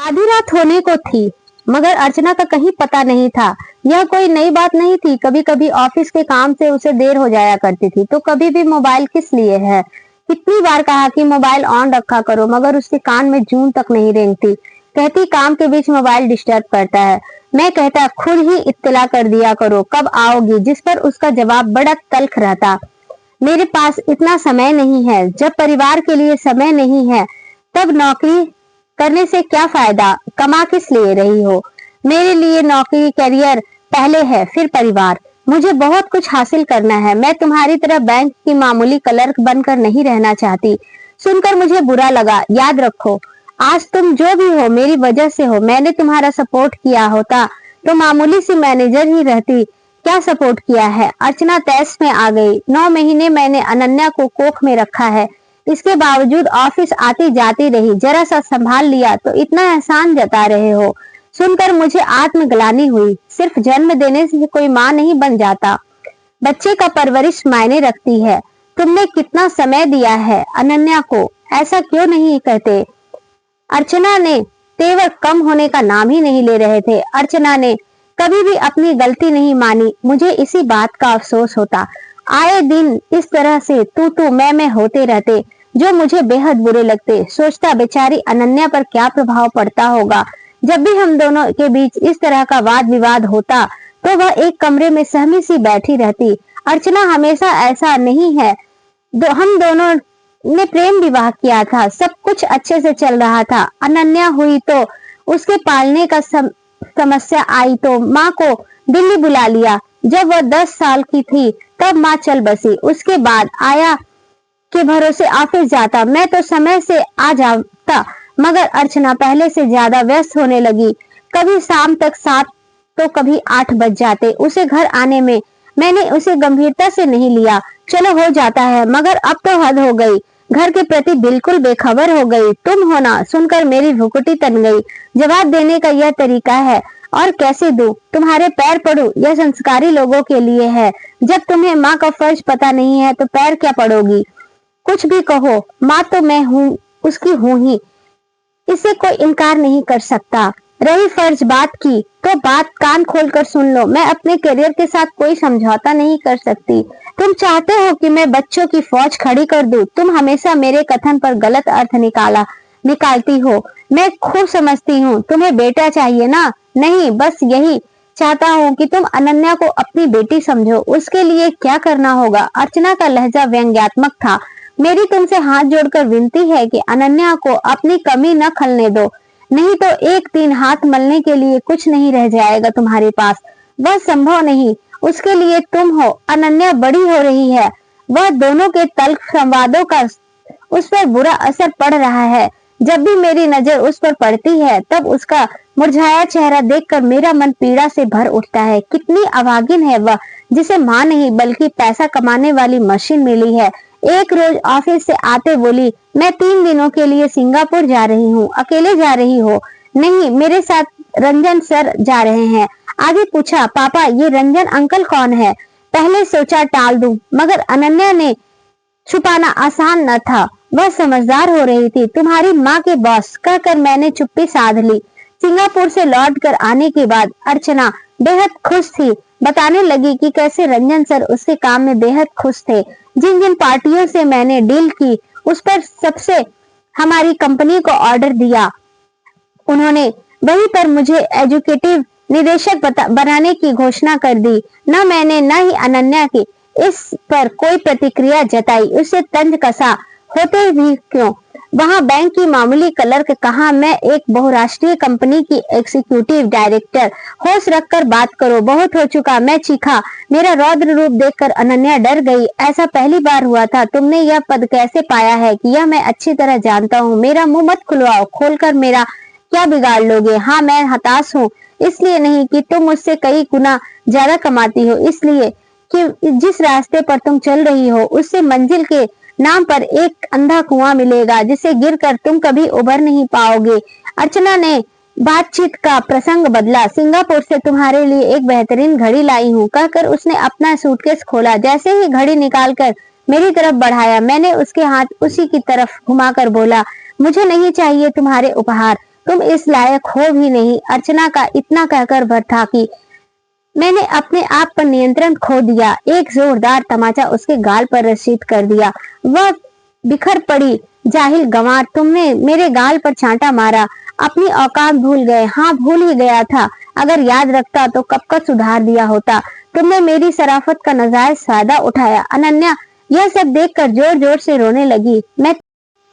आधी रात होने को थी मगर अर्चना का कहीं पता नहीं था। यह कोई नई बात नहीं थी। कभी कभी ऑफिस के काम से उसे देर हो जाया करती थी तो कभी भी मोबाइल किस लिए है। कितनी बार कहा कि मोबाइल ऑन रखा करो मगर उसके कान में जूं तक नहीं रेंगती। कहती काम के बीच मोबाइल डिस्टर्ब करता है। मैं कहता खुद ही इत्तला कर दिया करो कब आओगी, जिस पर उसका जवाब बड़ा तल्ख रहता। मेरे पास इतना समय नहीं है। जब परिवार के लिए समय नहीं है तब नौकरी करने से क्या फायदा, कमा किस लिए रही हो। मेरे लिए नौकरी करियर पहले है फिर परिवार। मुझे बहुत कुछ हासिल करना है। मैं तुम्हारी तरह बैंक की मामूली क्लर्क बनकर नहीं रहना चाहती। सुनकर मुझे बुरा लगा। याद रखो आज तुम जो भी हो मेरी वजह से हो। मैंने तुम्हारा सपोर्ट किया होता तो मामूली सी मैनेजर ही रहती। क्या सपोर्ट किया है। अर्चना तैश में आ गई। 9 महीने मैंने अनन्या को कोख में रखा है। इसके बावजूद ऑफिस आती जाती रही। जरा सा संभाल लिया तो इतना एहसान जता रहे हो। सुनकर मुझे आत्मग्लानि हुई। सिर्फ जन्म देने से कोई माँ नहीं बन जाता। बच्चे का परवरिश मायने रखती है। तुमने कितना समय दिया है अनन्या को, ऐसा क्यों नहीं कहते। अर्चना ने तेवर कम होने का नाम ही नहीं ले रहे थे। अर्चना ने कभी भी अपनी गलती नहीं मानी। मुझे इसी बात का अफसोस होता। आए दिन इस तरह से तू मैं होते रहते जो मुझे बेहद बुरे लगते। सोचता बेचारी अनन्या पर क्या प्रभाव पड़ता होगा। जब भी हम दोनों के बीच इस तरह का वाद विवाद होता तो वह एक कमरे में सहमी सी बैठी रहती। अर्चना हमेशा ऐसा नहीं है। हम दोनों ने प्रेम विवाह किया था। सब कुछ अच्छे से चल रहा था। अनन्या हुई तो उसके पालने का समस्या आई तो माँ को दिल्ली बुला लिया। जब वह 10 साल की थी तब माँ चल बसी। उसके बाद आया के भरोसे ऑफिस जाता। मैं तो समय से आ जाता मगर अर्चना पहले से ज्यादा व्यस्त होने लगी। कभी शाम तक 7 तो कभी 8 बज जाते उसे घर आने में। मैंने उसे गंभीरता से नहीं लिया। चलो हो जाता है मगर अब तो हद हो गई। घर के प्रति बिल्कुल बेखबर हो गई। तुम हो ना। सुनकर मेरी भुकुटी तन गई। जवाब देने का यह तरीका है और कैसे दूं। तुम्हारे पैर पड़ूं यह संस्कारी लोगों के लिए है। जब तुम्हें माँ का फर्ज पता नहीं है तो पैर क्या पड़ोगी। कुछ भी कहो माँ तो मैं हूँ, उसकी हूँ ही। इसे कोई इनकार नहीं कर सकता। रही फर्ज बात की तो बात कान खोलकर सुन लो। मैं अपने करियर के साथ कोई समझौता नहीं कर सकती। तुम चाहते हो कि मैं बच्चों की फौज खड़ी कर दूं। तुम हमेशा मेरे कथन पर गलत अर्थ निकालती हो। मैं खूब समझती हूँ। तुम्हें बेटा चाहिए ना। नहीं, बस यही चाहता हूँ कि तुम अनन्या को अपनी बेटी समझो। उसके लिए क्या करना होगा। अर्चना का लहजा व्यंग्यात्मक था। मेरी तुमसे हाथ जोड़कर विनती है कि अनन्या को अपनी कमी न खलने दो, नहीं तो एक दिन हाथ मलने के लिए कुछ नहीं रह जाएगा तुम्हारे पास। वह संभव नहीं। उसके लिए तुम हो। अनन्या बड़ी हो रही है। वह दोनों के तल्ख संवादों का उस पर बुरा असर पड़ रहा है। जब भी मेरी नजर उस पर पड़ती है तब उसका मुरझाया चेहरा देखकर मेरा मन पीड़ा से भर उठता है। कितनी अभागिन है वह, जिसे माँ नहीं बल्कि पैसा कमाने वाली मशीन मिली है। एक रोज ऑफिस से आते बोली, मैं 3 दिनों के लिए सिंगापुर जा रही हूँ। अकेले जा रही हो। नहीं, मेरे साथ रंजन सर जा रहे हैं। आगे पूछा, पापा ये रंजन अंकल कौन है। पहले सोचा टाल दूं मगर अनन्या ने छुपाना आसान न था। वह समझदार हो रही थी। तुम्हारी माँ के बॉस कहकर मैंने चुप्पी साध ली। सिंगापुर से लौट कर आने के बाद अर्चना बेहद खुश थी। बताने लगी कि कैसे रंजन सर उसके काम में बेहद खुश थे। जिन जिन पार्टियों से मैंने डील की उस पर सबसे हमारी कंपनी को ऑर्डर दिया उन्होंने। वहीं पर मुझे एजुकेटिव निदेशक बनाने की घोषणा कर दी। न मैंने न ही अनन्या की इस पर कोई प्रतिक्रिया जताई। उससे तंज कसा होते भी क्यों। वहां बैंक की मामूली क्लर्क कहा, मैं एक बहुराष्ट्रीय कंपनी की एग्जीक्यूटिव डायरेक्टर। होश रखकर बात करो। बहुत हो चुका। मैं चीखा। मेरा रौद्र रूप देखकर अनन्या डर गई। ऐसा पहली बार हुआ था। तुमने यह पद कैसे पाया है कि यह मैं अच्छी तरह जानता हूँ। मेरा मुंह मत खुलवाओ। खोलकर मेरा क्या बिगाड़ लोगे। हाँ, मैं हताश हूँ। इसलिए नहीं कि तुम मुझसे कई गुना ज्यादा कमाती हो, इसलिए कि जिस रास्ते पर तुम चल रही हो उससे मंजिल के नाम पर एक अंधा कुआं मिलेगा जिसे गिरकर तुम कभी उबर नहीं पाओगे। अर्चना ने बातचीत का प्रसंग बदला। सिंगापुर से तुम्हारे लिए एक बेहतरीन घड़ी लाई हूँ कहकर उसने अपना सूटकेस खोला। जैसे ही घड़ी निकालकर मेरी तरफ बढ़ाया मैंने उसके हाथ उसी की तरफ घुमाकर बोला, मुझे नहीं चाहिए तुम्हारे उपहार। तुम इस लायक हो भी नहीं। अर्चना का इतना कहकर भर था कि मैंने अपने आप पर नियंत्रण खो दिया। एक जोरदार तमाचा उसके गाल पर रशीद कर दिया। वह बिखर पड़ी। जाहिल गंवार, तुमने मेरे गाल पर छांटा मारा। अपनी औकात भूल गए। हाँ, भूल ही गया था। अगर याद रखता तो कब का सुधार दिया होता। तुमने मेरी शराफत का नाजायज फायदा उठाया। अनन्या यह सब देखकर जोर जोर से रोने लगी। मैं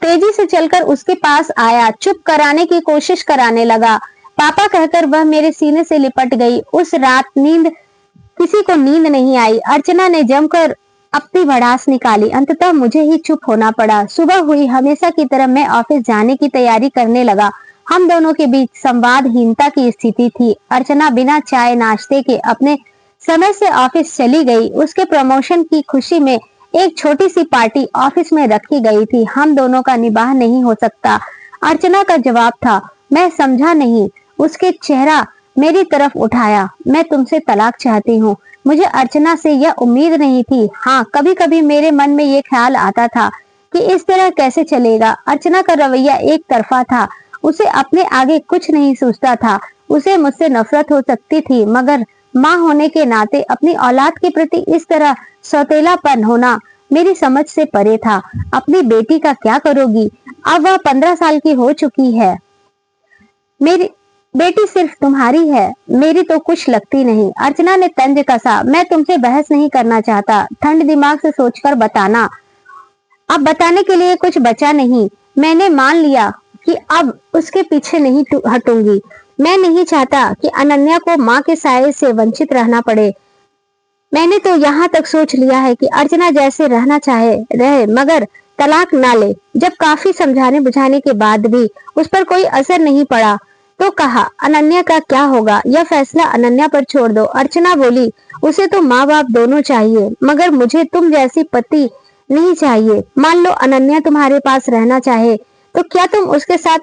तेजी से चलकर उसके पास आया, चुप कराने की कोशिश कराने लगा। पापा कहकर वह मेरे सीने से लिपट गई। उस रात किसी को नींद नहीं आई। अर्चना ने जमकर अपनी भड़ास निकाली। अंततः मुझे ही चुप होना पड़ा। सुबह हुई। हमेशा की तरह मैं ऑफिस जाने की तैयारी करने लगा। हम दोनों के बीच संवादहीनता की स्थिति थी। अर्चना बिना चाय नाश्ते के अपने समय से ऑफिस चली गई। उसके प्रमोशन की खुशी में एक छोटी सी पार्टी ऑफिस में रखी गई थी। हम दोनों का निबाह नहीं हो सकता, अर्चना का जवाब था। मैं समझा नहीं। उसके चेहरा मेरी तरफ उठाया। मैं तुमसे तलाक चाहती हूँ। मुझे अर्चना से यह उम्मीद नहीं थी। हाँ, कभी कभी मेरे मन में ये ख्याल आता था कि इस तरह कैसे चलेगा। अर्चना का रवैया एक तरफा था। उसे अपने आगे कुछ नहीं सोचता था। उसे मुझसे नफरत हो सकती थी, मगर माँ होने के नाते अपनी औलाद के प्रति इस तरह सौतेलापन होना मेरी समझ से परे था। अपनी बेटी का क्या करोगी? अब वह 15 साल की हो चुकी है। मेरी बेटी सिर्फ तुम्हारी है, मेरी तो कुछ लगती नहीं। अर्चना ने तंज कसा। मैं तुमसे बहस नहीं करना चाहता। ठंड दिमाग से सोचकर बताना। अब बताने के लिए कुछ बचा नहीं। मैंने मान लिया कि अब उसके पीछे नहीं हटूंगी। मैं नहीं चाहता कि अनन्या को माँ के साये से वंचित रहना पड़े। मैंने तो यहाँ तक सोच लिया है कि अर्चना जैसे रहना चाहे रहे, मगर तलाक ना ले। जब काफी समझाने बुझाने के बाद भी उस पर कोई असर नहीं पड़ा तो कहा, अनन्या का क्या होगा, यह फैसला अनन्या पर छोड़ दो। अर्चना बोली, उसे तो माँ बाप दोनों चाहिए, मगर मुझे तुम जैसी पति नहीं चाहिए। मान लो अनन्या तुम्हारे पास रहना चाहे तो क्या तुम उसके साथ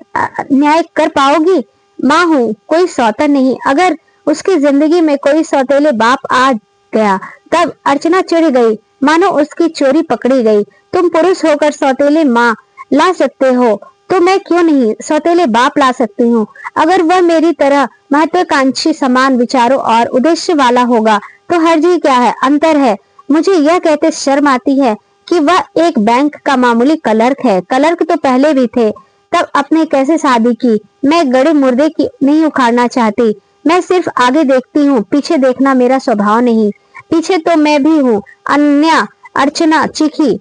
न्याय कर पाओगी? माँ हूँ, कोई सौतन नहीं। अगर उसकी जिंदगी में कोई सौतेले बाप आ गया तब अर्चना चिढ़ गई, मानो उसकी चोरी पकड़ी गई। तुम पुरुष होकर सौतेले माँ ला सकते हो तो मैं क्यों नहीं सौतेले बाप ला सकती हूँ। अगर वह मेरी तरह महत्वाकांक्षी, समान विचारों और उद्देश्य वाला होगा तो हर्ज ही क्या है, अंतर है। मुझे यह कहते शर्म आती है कि वह एक बैंक का मामूली क्लर्क है। क्लर्क तो पहले भी थे, तब अपने कैसे शादी की। मैं गड़े मुर्दे की नहीं उखाड़ना चाहती। मैं सिर्फ आगे देखती हूँ, पीछे देखना मेरा स्वभाव नहीं। पीछे तो मैं भी हूँ। अनन्या, अर्चना चीखी,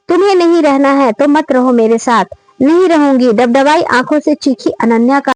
तुम्हें नहीं रहना है तो मत रहो मेरे साथ। नहीं रहूंगी, डबडबाई आंखों से चीखी अनन्या का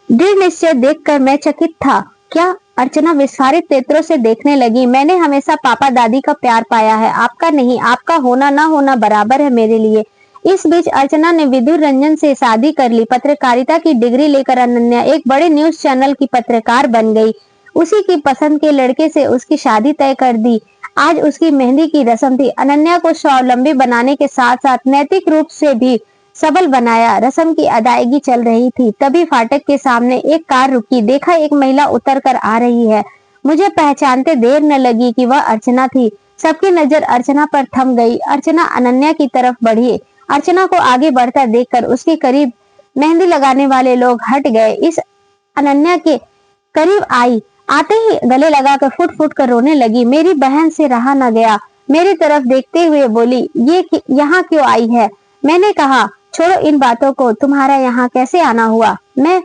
दृढ़ निश्चय देखकर मैं चकित था। क्या? अर्चना विस्फारित नेत्रों से देखने लगी। मैंने हमेशा पापा दादी का प्यार पाया है, आपका नहीं। आपका होना ना होना बराबर है मेरे लिए। इस बीच अर्चना ने विदुर रंजन से शादी कर ली। पत्रकारिता की डिग्री लेकर अनन्या एक बड़े न्यूज चैनल की पत्रकार बन गई। उसी की पसंद के लड़के से उसकी शादी तय कर दी। आज उसकी मेहंदी की रस्म थी। अनन्या को स्वावलंबी बनाने के साथ साथ नैतिक रूप से भी सबल बनाया। रस्म की अदायगी चल रही थी, तभी फाटक के सामने एक कार रुकी। देखा, एक महिला उतर कर आ रही है। मुझे पहचानते देर न लगी कि वह अर्चना थी। सबकी नजर अर्चना पर थम गई। अर्चना अनन्या की तरफ बढ़ी। अर्चना को आगे बढ़ता देखकर उसके करीब मेहंदी लगाने वाले लोग हट गए। इस अनन्या के करीब आई, आते ही गले लगाकर फुट फुट कर रोने लगी। मेरी बहन से रहा न गया। मेरी तरफ देखते हुए बोली, ये यहाँ क्यों आई है? मैंने कहा, छोड़ो इन बातों को, तुम्हारा यहाँ कैसे आना हुआ? मैं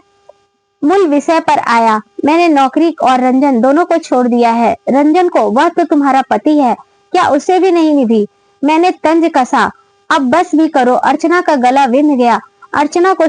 मूल विषय पर आया। मैंने नौकरी और रंजन दोनों को छोड़ दिया है। रंजन को? वह तो तुम्हारा पति है, क्या उससे भी नहीं निभी? मैंने तंज कसा। अब बस भी करो। अर्चना का गला विंध गया। अर्चना को